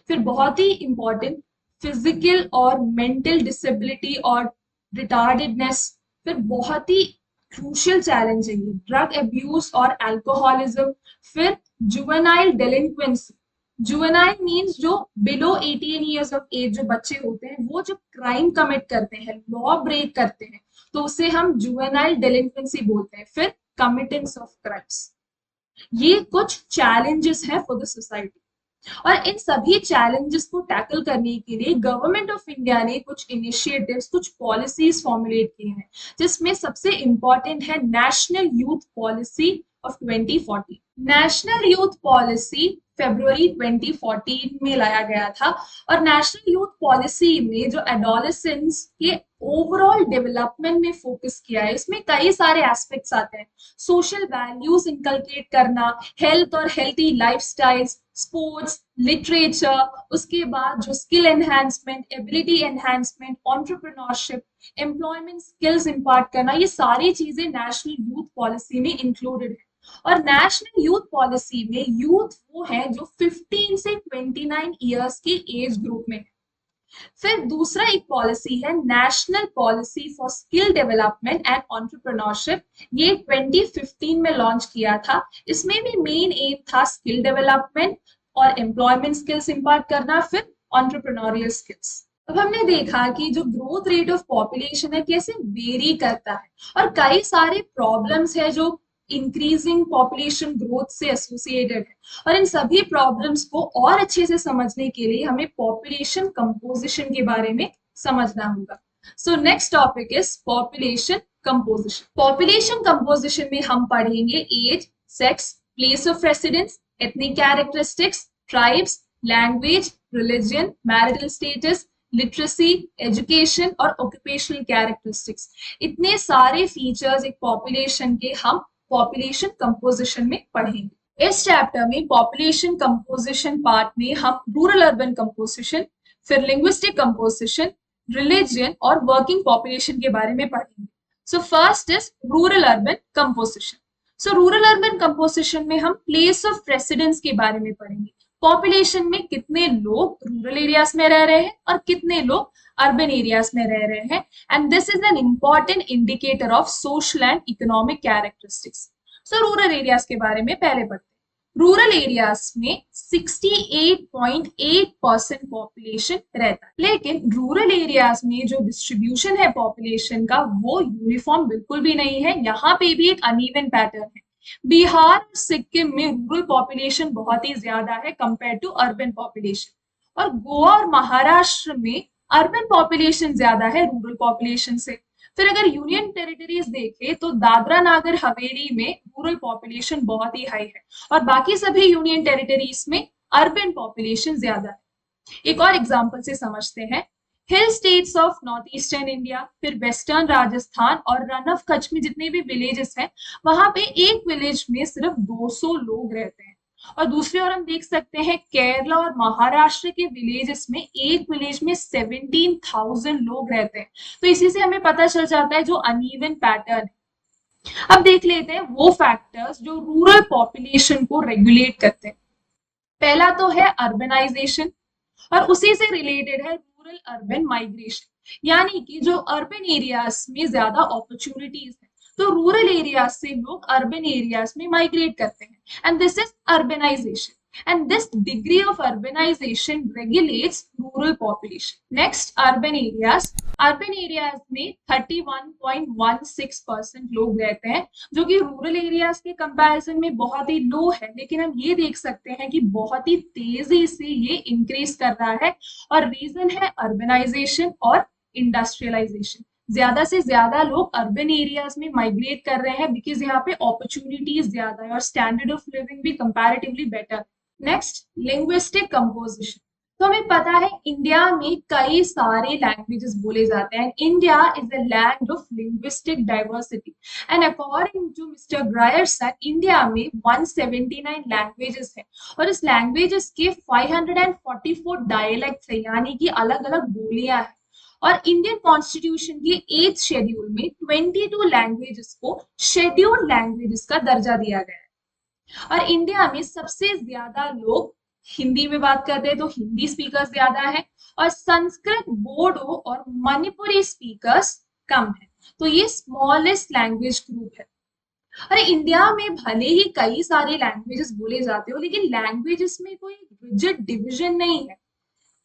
फिर बहुत ही इंपॉर्टेंट फिजिकल और मेंटल डिसेबिलिटी और रिटार्डेडनेस। फिर बहुत ही क्रूशियल चैलेंज है ये ड्रग अब्यूज और अल्कोहलिज्म। फिर जुवेनाइल डेलिंक्वेंसी। जुवेनाइल मीन्स जो बिलो 18 ईयर्स ऑफ एज जो बच्चे होते हैं, वो जो क्राइम कमिट करते हैं, लॉ ब्रेक करते हैं, तो उसे हम जुवेनाइल डेलिंक्वेंसी बोलते हैं। फिर कमिटेंस ऑफ क्राइम्स। ये कुछ चैलेंजेस है फॉर द सोसाइटी। और इन सभी चैलेंजेस को टैकल करने के लिए गवर्नमेंट ऑफ इंडिया ने कुछ इनिशिएटिव्स, कुछ पॉलिसीज फॉर्मुलेट किए हैं, जिसमें सबसे इंपॉर्टेंट है national youth policy of 2014। National youth policy फरवरी 2014 में लाया गया था और नेशनल यूथ पॉलिसी में जो एडोलेसेंस के ओवरऑल डेवलपमेंट में फोकस किया है। इसमें कई सारे एस्पेक्ट्स आते हैं, सोशल वैल्यूज इनकलकेट करना, हेल्थ और हेल्थी लाइफस्टाइल्स, स्पोर्ट्स, लिटरेचर, उसके बाद जो skill enhancement, ability enhancement, entrepreneurship, employment skills इंपार्ट करना, ये सारी चीजें नेशनल यूथ पॉलिसी में इंक्लूडेड है। और नेशनल यूथ पॉलिसी में यूथ वो है जो 15 से 29 इयर्स के एज ग्रुप में है। फिर दूसरा एक पॉलिसी है national policy for skill development and entrepreneurship, ये 2015 में लॉन्च किया था। इसमें भी मेन एम था स्किल डेवलपमेंट और एम्प्लॉयमेंट स्किल्स इंपार्ट करना, फिर एंटरप्रेन्योरियल स्किल्स। अब हमने देखा कि जो ग्रोथ रेट ऑफ पॉपुलेशन है कैसे वेरी करता है और कई सारे प्रॉब्लम्स है जो इंक्रीजिंग पॉपुलेशन ग्रोथ से एसोसिएटेड है, और इन सभी प्रॉब्लम्स को और अच्छे से समझने के लिए हमें पॉपुलेशन कंपोजिशन के बारे में समझना होगा। So next topic is population composition. Population composition में हम पढ़ेंगे age, sex, place of residence, ethnic characteristics, tribes, language, religion, marital status, literacy, education और ऑक्यूपेशनल कैरेक्टरिस्टिक्स। इतने सारे फीचर्स एक पॉपुलेशन के हम पॉपुलेशन कंपोजिशन में पढ़ेंगे। इस चैप्टर में पॉपुलेशन कंपोजिशन पार्ट में हम रूरल अर्बन कंपोजिशन, फिर लिंग्विस्टिक कंपोजिशन, रिलीजन और वर्किंग पॉपुलेशन के बारे में पढ़ेंगे। So first is rural urban composition. So rural urban composition में हम प्लेस ऑफ रेसिडेंस के बारे में पढ़ेंगे। पॉपुलेशन में कितने लोग रूरल एरियाज में रह रहे हैं और कितने लोग अर्बन एरियाज में रह रहे हैं, and this is an important indicator of social and economic characteristics. So rural areas के बारे में पहले पढ़ते हैं। रूरल एरियाज में 68.8% पॉपुलेशन रहता है, लेकिन रूरल एरियाज में जो डिस्ट्रीब्यूशन है पॉपुलेशन का वो यूनिफॉर्म बिल्कुल भी नहीं है। यहाँ पे भी एक अनइवन पैटर्न है। बिहार और सिक्किम में रूरल पॉपुलेशन बहुत ही ज्यादा है कंपेयर टू अर्बन पॉपुलेशन, और गोवा और महाराष्ट्र में अर्बन पॉपुलेशन ज्यादा है रूरल पॉपुलेशन से। फिर अगर यूनियन टेरिटरीज देखें तो दादरा नागर हवेली में रूरल पॉपुलेशन बहुत ही हाई है और बाकी सभी यूनियन टेरिटरीज में अर्बन पॉपुलेशन ज्यादा है। एक और एग्जांपल से समझते हैं। हिल states of north eastern India, फिर वेस्टर्न राजस्थान और रन ऑफ कच्छ में जितने भी विलेजेस हैं, वहां पे एक विलेज में सिर्फ 200 लोग रहते हैं। और दूसरी ओर हम देख सकते हैं केरला और महाराष्ट्र के विलेजेस में एक विलेज में 17,000 लोग रहते हैं। तो इसी से हमें पता चल जाता है जो अनइवन पैटर्न है। अब देख लेते हैं वो फैक्टर्स जो रूरल पॉपुलेशन को रेगुलेट करते हैं। पहला तो है अर्बनाइजेशन, और उसी से रिलेटेड है रूरल अर्बन माइग्रेशन, यानी कि जो अर्बन एरियाज में ज्यादा अपॉर्चुनिटीज है तो रूरल एरियाज से लोग अर्बन एरियाज में माइग्रेट करते हैं, and this is urbanisation, and this degree of urbanization regulates rural population. Next, urban areas. Urban areas में 31.16% लोग रहते हैं, जो कि रूरल एरियाज के कंपैरिजन में बहुत ही लो है, लेकिन हम ये देख सकते हैं कि बहुत ही तेजी से ये इंक्रीज कर रहा है, और रीजन है अर्बनाइजेशन और इंडस्ट्रियलाइजेशन। ज्यादा से ज्यादा लोग अर्बन एरियाज में माइग्रेट कर रहे हैं बिकॉज यहाँ पे अपॉर्चुनिटीज ज्यादा है और स्टैंडर्ड ऑफ लिविंग भी comparatively better. Next, linguistic composition. तो हमें पता है इंडिया में कई सारे लैंग्वेजेस बोले जाते हैं। India is a land of linguistic diversity, and according to mister Grierson India में 179 लैंग्वेजेस हैं, और इस लैंग्वेजेस के 544 डायलेक्ट्स है, यानी कि अलग अलग बोलियां हैं। और इंडियन कॉन्स्टिट्यूशन के 8th शेड्यूल में 22 लैंग्वेजेस को शेड्यूल्ड लैंग्वेजेस का दर्जा दिया गया है। और इंडिया में सबसे ज्यादा लोग हिंदी में बात करते हैं, तो हिंदी स्पीकर्स ज्यादा है, और संस्कृत, बोडो और मणिपुरी स्पीकर्स कम है। तो ये स्मॉलेस्ट लैंग्वेज ग्रुप है। और इंडिया में भले ही कई सारे लैंग्वेजेस बोले जाते हो, लेकिन लैंग्वेजेस में कोई रिजिड डिविजन नहीं है।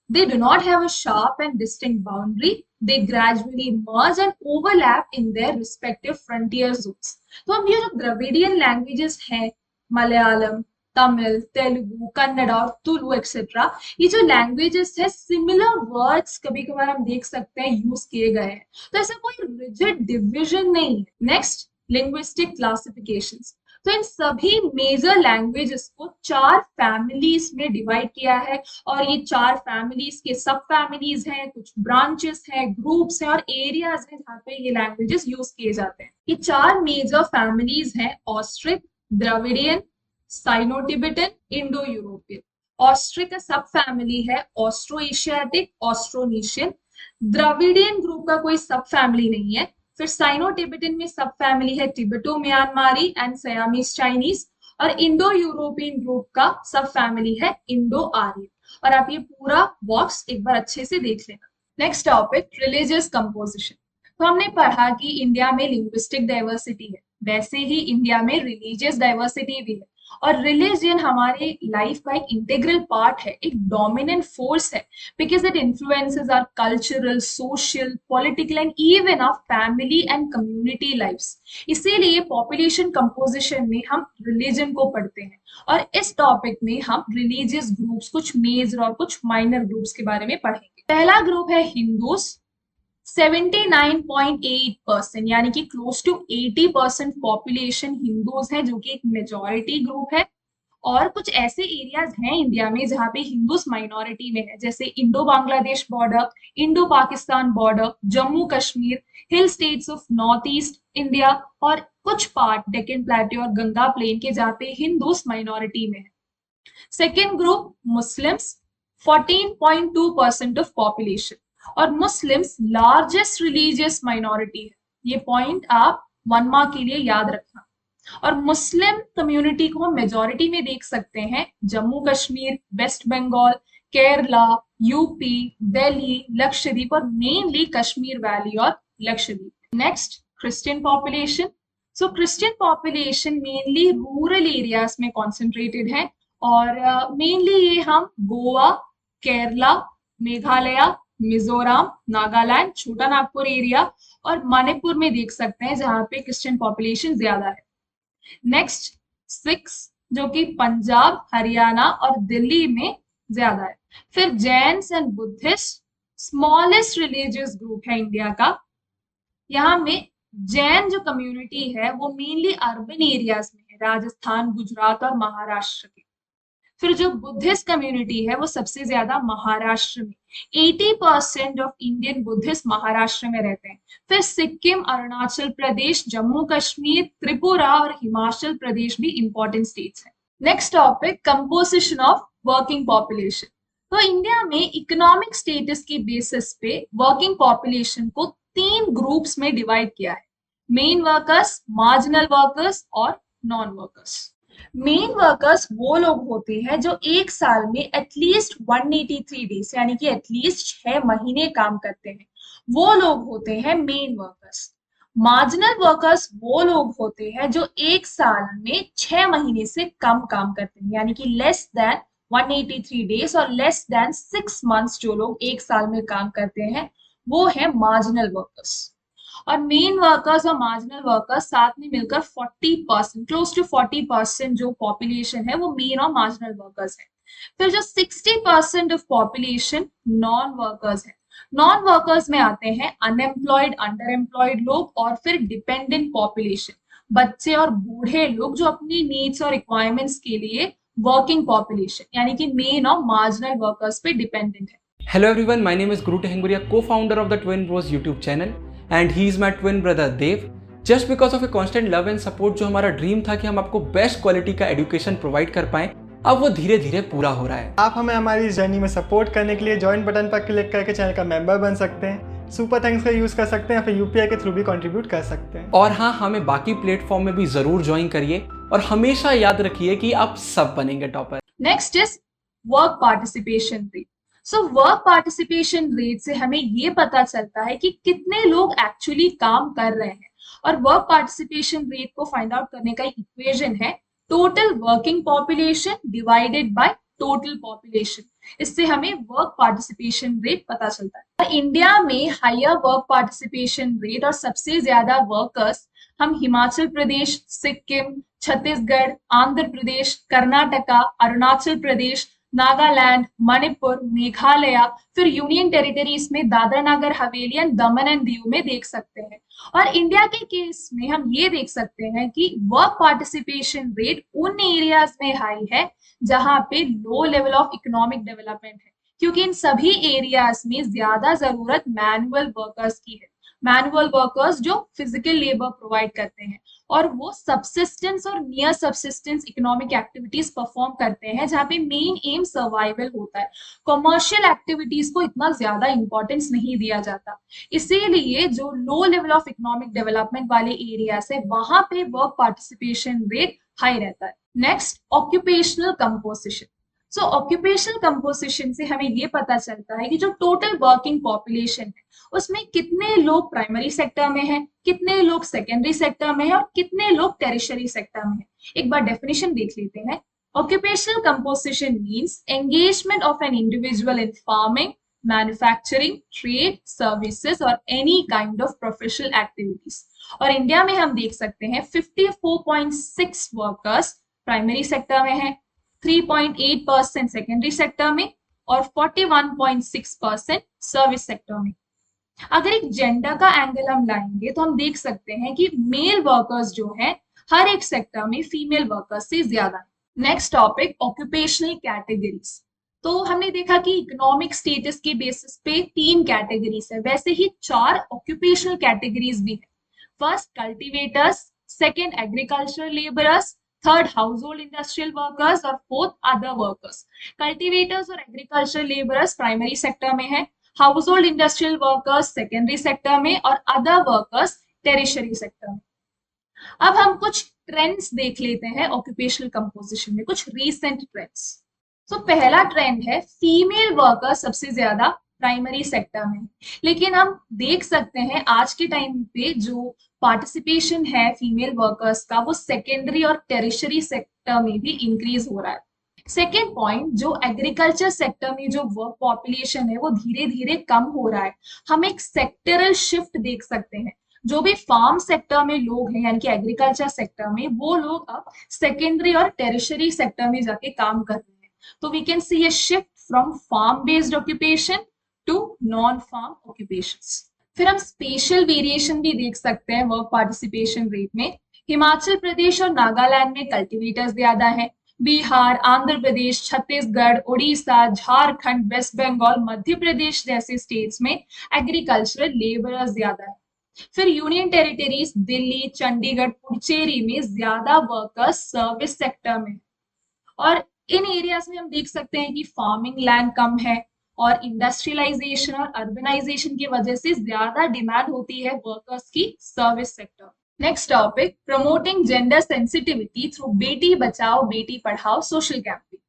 They do not have a sharp and distinct boundary. They gradually merge and overlap in their respective frontier zones. तो अब ये जो द्रविडियन लैंग्वेजेस हैं, मलयालम, तमिल, तेलुगु, कन्नड़ा और तुलु एक्सेट्रा, ये जो लैंग्वेजेस है सिमिलर वर्ड्स कभी कभार हम देख सकते हैं यूज किए गए हैं, तो ऐसा कोई रिजिड डिविजन नहीं है। Next, linguistic classifications. तो इन सभी मेजर लैंग्वेजेस को 4 फैमिलीज में डिवाइड किया है, और ये 4 फैमिलीज के सब फैमिलीज हैं, कुछ ब्रांचेस हैं, ग्रुप्स हैं और एरियाज हैं जहाँ पे ये लैंग्वेजेस यूज किए जाते हैं। ये 4 मेजर फैमिलीज हैं Austric, Dravidian, Sino Tibetan, Indo European. Austric का सब फैमिली है Austro Asiatic, Austronesian. Dravidian group का कोई सब फैमिली नहीं है। फिर साइनो टिबेटन में सब फैमिली है टिबेटो म्यांमारी एंड सयामीज चाइनीज। और इंडो यूरोपियन ग्रुप का सब फैमिली है इंडो आर्यन। और आप ये पूरा बॉक्स एक बार अच्छे से देख लेना। Next topic, religious composition. तो हमने पढ़ा कि इंडिया में लिंग्विस्टिक डाइवर्सिटी है, वैसे ही इंडिया में रिलीजियस डाइवर्सिटी भी है। और रिलीजन हमारे लाइफ का एक इंटीग्रल पार्ट है, एक डोमिनेंट फोर्स है, because it influences our cultural, social, political and even our family and community lifes. इसीलिए पॉपुलेशन कंपोजिशन में हम रिलीजन को पढ़ते हैं। और इस टॉपिक में हम रिलीजियस ग्रुप्स, कुछ मेजर और कुछ माइनर ग्रुप्स के बारे में पढ़ेंगे। पहला ग्रुप है हिंदूज। 79.8% यानी कि क्लोज टू 80% पॉपुलेशन हिंदूज है, जो कि एक मेजॉरिटी ग्रुप है। और कुछ ऐसे एरियाज हैं इंडिया में जहाँ पे हिंदूज माइनॉरिटी में है, जैसे Indo Bangladesh border, Indo Pakistan border, Jammu Kashmir, hill states of north east India और कुछ पार्ट डेक्कन प्लेटू और गंगा प्लेन के, जहाँ पे हिंदूज माइनॉरिटी में है। Second group Muslims, 14.2% of population. और मुस्लिम्स लार्जेस्ट रिलीजियस माइनॉरिटी है, ये पॉइंट आप 1 मार्क के लिए याद रखना। और मुस्लिम कम्युनिटी को मेजॉरिटी में देख सकते हैं जम्मू कश्मीर, वेस्ट बंगाल, केरला, यूपी, दिल्ली, लक्षद्वीप और मेनली कश्मीर वैली और Lakshadweep. Next, Christian population. So Christian population mainly rural areas में कॉन्सेंट्रेटेड है, और मेनली ये हम गोवा, केरला, मेघालय, मिजोरम, नागालैंड, छोटा नागपुर एरिया और मणिपुर में देख सकते हैं जहां पे क्रिश्चियन पॉपुलेशन ज्यादा है। नेक्स्ट, सिख्स, जो कि पंजाब, हरियाणा और दिल्ली में ज्यादा है। फिर Jains and Buddhist, smallest religious group है इंडिया का। यहाँ में जैन जो कम्युनिटी है वो मेनली अर्बन एरियाज में है, राजस्थान, गुजरात और महाराष्ट्र के। फिर जो बुद्धिस्ट कम्युनिटी है वो सबसे ज्यादा महाराष्ट्र में, 80% ऑफ इंडियन बुद्धिस्ट महाराष्ट्र में रहते हैं। फिर सिक्किम, अरुणाचल प्रदेश, जम्मू कश्मीर, त्रिपुरा और हिमाचल प्रदेश भी इंपॉर्टेंट स्टेट्स हैं। Next topic, composition of working population. तो इंडिया में इकोनॉमिक स्टेटस की बेसिस पे वर्किंग पॉपुलेशन को 3 ग्रुप्स में डिवाइड किया है, मेन वर्कर्स, मार्जिनल वर्कर्स और नॉन वर्कर्स। मेन वर्कर्स वो लोग होते हैं जो एक साल में एटलीस्ट 183 डेज यानी कि एटलीस्ट 6 महीने काम करते हैं, वो लोग होते हैं मेन वर्कर्स। मार्जिनल वर्कर्स वो लोग होते हैं जो एक साल में 6 महीने से कम काम करते हैं, यानी कि लेस देन 183 डेज और लेस देन 6 मंथ्स जो लोग एक साल में काम करते हैं वो है मार्जिनल वर्कर्स। और मेन वर्कर्स और मार्जिनल वर्कर्स साथ में मिलकर 40%, क्लोज टू 40% जो पॉपुलेशन है वो मेन और मार्जिनल वर्कर्स है। फिर जो 60% ऑफ पॉपुलेशन नॉन वर्कर्स है। नॉन वर्कर्स में आते हैं अनएम्प्लॉयड, अंडर एम्प्लॉयड लोग और फिर डिपेंडेंट पॉपुलेशन, बच्चे और बूढ़े लोग जो अपनी नीड्स और रिक्वायरमेंट्स के लिए वर्किंग पॉपुलेशन यानी कि मेन और मार्जिनल वर्कर्स पे डिपेंडेंट है। Hello everyone, my name is Guru Tehenguriya, co-founder of the Twin Bros YouTube channel and he is my twin brother Dev. Just because of a constant love and support जो हमारा dream था कि हम आपको best quality का education provide कर पाएं, अब वो धीरे धीरे पूरा हो रहा है। आप हमें हमारी इस जर्नी में सपोर्ट करने के लिए ज्वाइन बटन पर क्लिक करके चैनल का मेंबर बन सकते हैं, सुपर थैंक्स का यूज़ कर सकते हैं, फिर यूपीआई के थ्रू भी कंट्रीब्यूट कर सकते हैं। और हाँ, हमें बाकी प्लेटफॉर्म में भी जरूर ज्वाइन करिए और हमेशा याद रखिए कि आप सब बनेंगे topper. Next is work participation rate. So work participation rate से हमें ये पता चलता है कि कितने लोग एक्चुअली काम कर रहे हैं, और वर्क पार्टिसिपेशन रेट को फाइंड आउट करने का इक्वेशन है total working population divided by total population. इससे हमें वर्क पार्टिसिपेशन रेट पता चलता है। इंडिया में हायर वर्क पार्टिसिपेशन रेट और सबसे ज्यादा वर्कर्स हम हिमाचल प्रदेश, सिक्किम, छत्तीसगढ़, आंध्र प्रदेश, कर्नाटका, अरुणाचल प्रदेश, नागालैंड, मणिपुर, मेघालय, फिर यूनियन टेरिटरीज में Dadra Nagar Haveli and Daman and Diu में देख सकते हैं। और इंडिया के केस में हम ये देख सकते हैं कि वर्क पार्टिसिपेशन रेट उन एरियाज में हाई है जहां पे लो लेवल ऑफ इकोनॉमिक डेवलपमेंट है, क्योंकि इन सभी एरियाज में ज्यादा जरूरत मैनुअल वर्कर्स की है। मैनुअल वर्कर्स जो फिजिकल लेबर प्रोवाइड करते हैं और वो सबसिस्टेंस और near subsistence economic activities perform करते हैं जहाँ पे मेन एम सर्वाइवल होता है। कमर्शियल एक्टिविटीज को इतना ज्यादा इंपॉर्टेंस नहीं दिया जाता, इसीलिए जो low level of economic development वाले एरियाज है वहां पे वर्क पार्टिसिपेशन रेट हाई रहता है। Next, occupational composition. So occupational composition से हमें ये पता चलता है कि जो टोटल वर्किंग पॉपुलेशन है उसमें कितने लोग प्राइमरी सेक्टर में हैं, कितने लोग सेकेंडरी सेक्टर में हैं और कितने लोग टेरिशरी सेक्टर में हैं। एक बार डेफिनेशन देख लेते हैं। Occupational composition means engagement of an individual in farming, manufacturing, trade, services और any kind of professional activities. और इंडिया में हम देख सकते हैं 54.6 वर्कर्स प्राइमरी सेक्टर में है, 3.8% सेकेंडरी सेक्टर में और 41.6% सर्विस सेक्टर में। अगर एक जेंडर का एंगल हम लाएंगे तो हम देख सकते हैं कि मेल वर्कर्स जो है हर एक सेक्टर में फीमेल वर्कर्स से ज्यादा है। Next topic, occupational categories. तो हमने देखा कि इकोनॉमिक स्टेटस के बेसिस पे 3 कैटेगरीज है, वैसे ही 4 ऑक्यूपेशनल कैटेगरीज भी है। First cultivators, second agricultural labourers, third house hold industrial workers और फोर्थ अदर वर्कर्स। कल्टिवेटर्स और एग्रीकल्चरल लेबरर्स प्राइमरी सेक्टर में है, house hold industrial workers secondary sector में और अदर वर्कर्स टेरिशरी सेक्टर में। अब हम कुछ ट्रेंड्स देख लेते हैं ऑक्यूपेशनल कंपोजिशन में, कुछ रीसेंट ट्रेंड्स। तो पहला ट्रेंड है फीमेल वर्कर सबसे ज्यादा प्राइमरी सेक्टर में, लेकिन हम देख सकते हैं आज के टाइम पे जो पार्टिसिपेशन है फीमेल वर्कर्स का वो सेकेंडरी और टेरिशरी सेक्टर में भी इंक्रीज हो रहा है। सेकेंड पॉइंट, जो एग्रीकल्चर सेक्टर में जो वर्क पॉपुलेशन है वो धीरे धीरे कम हो रहा है। हम एक सेक्टरल शिफ्ट देख सकते हैं, जो भी फार्म सेक्टर में लोग हैं यानी कि एग्रीकल्चर सेक्टर में, वो लोग अब सेकेंडरी और टेरिशरी सेक्टर में जाके काम कर रहे हैं। तो we can see a shift from farm based occupation to non farm occupations. फिर हम स्पेशल वेरिएशन भी देख सकते हैं वर्क पार्टिसिपेशन रेट में। हिमाचल प्रदेश और नागालैंड में कल्टिवेटर्स ज्यादा है, बिहार, आंध्र प्रदेश, छत्तीसगढ़, उड़ीसा, झारखंड, वेस्ट बंगाल, मध्य प्रदेश जैसे स्टेट्स में एग्रीकल्चरल लेबरर्स ज्यादा है। फिर यूनियन टेरिटरीज दिल्ली, चंडीगढ़, पुडुचेरी में ज्यादा वर्कर्स सर्विस सेक्टर में। और इन एरियाज में हम देख सकते हैं कि फार्मिंग लैंड कम है और इंडस्ट्रियलाइजेशन और अर्बनाइजेशन की वजह से ज्यादा डिमांड होती है वर्कर्स की service sector. Next topic, promoting gender sensitivity through Beti Bachao Beti Padhao social campaign.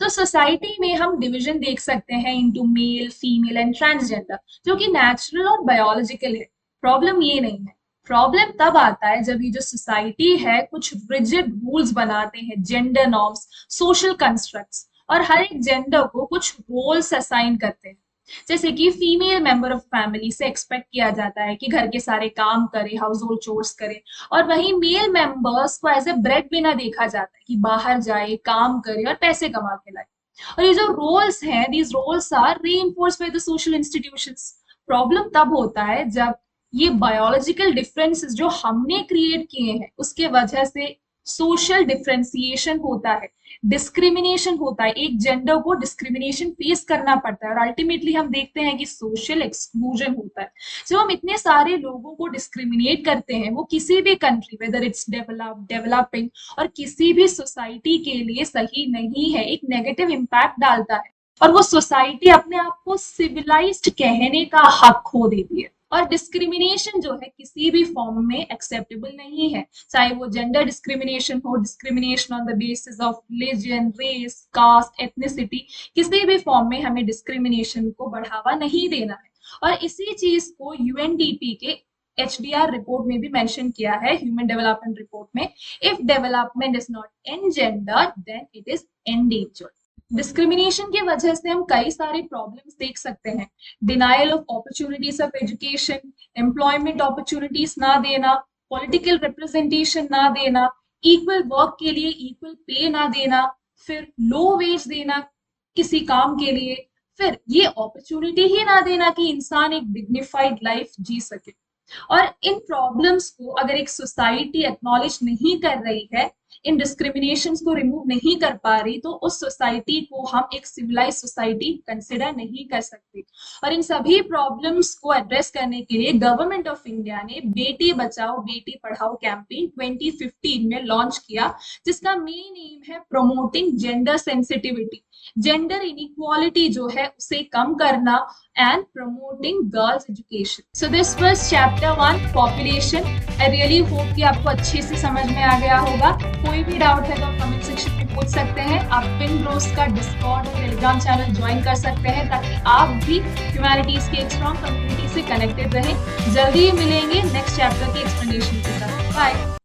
तो सोसाइटी में हम डिवीजन देख सकते हैं into male, female and transgender, जो कि नेचुरल और बायोलॉजिकल है। प्रॉब्लम ये नहीं है, प्रॉब्लम तब आता है जब ये जो सोसाइटी है कुछ रिजिड रूल्स बनाते हैं, जेंडर नॉर्म्स, सोशल कंस्ट्रक्ट्स, और हर एक जेंडर को कुछ रोल्स असाइन करते हैं। जैसे कि फीमेल मेंबर ऑफ फैमिली से एक्सपेक्ट किया जाता है कि घर के सारे काम करे, हाउस होल्ड चोर्स करे, और वहीं मेल मेंबर्स को एज ए ब्रेड विनर देखा जाता है कि बाहर जाए, काम करे और पैसे कमा के लाए। और ये जो रोल्स हैं, these roles are reinforced by the social institutions. Problem तब होता है जब ये बायोलॉजिकल डिफरेंसेस जो हमने क्रिएट किए हैं उसके वजह से सोशल डिफरेंशिएशन होता है, डिस्क्रिमिनेशन होता है, एक जेंडर को डिस्क्रिमिनेशन फेस करना पड़ता है और अल्टीमेटली हम देखते हैं कि सोशल एक्सक्लूजन होता है। जब हम इतने सारे लोगों को डिस्क्रिमिनेट करते हैं, वो किसी भी कंट्री, वेदर इट्स डेवलपिंग और किसी भी सोसाइटी के लिए सही नहीं है, एक नेगेटिव इम्पैक्ट डालता है और वो सोसाइटी अपने आप को सिविलाइज्ड कहने का हक खो देती है। और डिस्क्रिमिनेशन जो है किसी भी फॉर्म में एक्सेप्टेबल नहीं है, चाहे वो जेंडर डिस्क्रिमिनेशन हो, discrimination on the basis of religion, race, caste, ethnicity, किसी भी फॉर्म में हमें डिस्क्रिमिनेशन को बढ़ावा नहीं देना है। और इसी चीज को यूएनडीपी के HDR रिपोर्ट में भी मेंशन किया है, ह्यूमन डेवलपमेंट रिपोर्ट में, if development is not engendered then it is endangered. Discrimination की वजह से हम कई सारे प्रॉब्लम्स देख सकते हैं, denial of opportunities of education, employment opportunities ना देना, पॉलिटिकल रिप्रेजेंटेशन ना देना, इक्वल वर्क के लिए इक्वल पे ना देना, फिर लो वेज देना किसी काम के लिए, फिर ये अपॉर्चुनिटी ही ना देना कि इंसान एक डिग्निफाइड लाइफ जी सके। और इन प्रॉब्लम्स को अगर एक सोसाइटी एक्नॉलेज नहीं कर रही है, इन डिस्क्रिमिनेशंस को रिमूव नहीं कर पा रही, तो उस सोसाइटी को हम एक सिविलाइज सोसाइटी कंसिडर नहीं कर सकते। और इन सभी प्रॉब्लम्स को एड्रेस करने के लिए गवर्नमेंट ऑफ इंडिया ने बेटी बचाओ बेटी पढ़ाओ कैंपेन 2015 में लॉन्च किया, जिसका मेन एम है promoting gender sensitivity, gender inequality जो है उसे कम करना, and promoting girls education. So this was chapter 1 population. I really hope कि आपको अच्छे से समझ में आ गया होगा। कोई भी डाउट है तो आप कमेंट सेक्शन में पूछ सकते हैं। आप ट्विन ब्रोस का डिस्कॉर्ड और टेलीग्राम चैनल ज्वाइन कर सकते हैं ताकि आप भी ह्यूमैनिटीज की एक स्ट्रॉन्ग कम्युनिटी से कनेक्टेड रहें। जल्दी ही मिलेंगे नेक्स्ट चैप्टर के एक्सप्लेनेशन के साथ। बाय।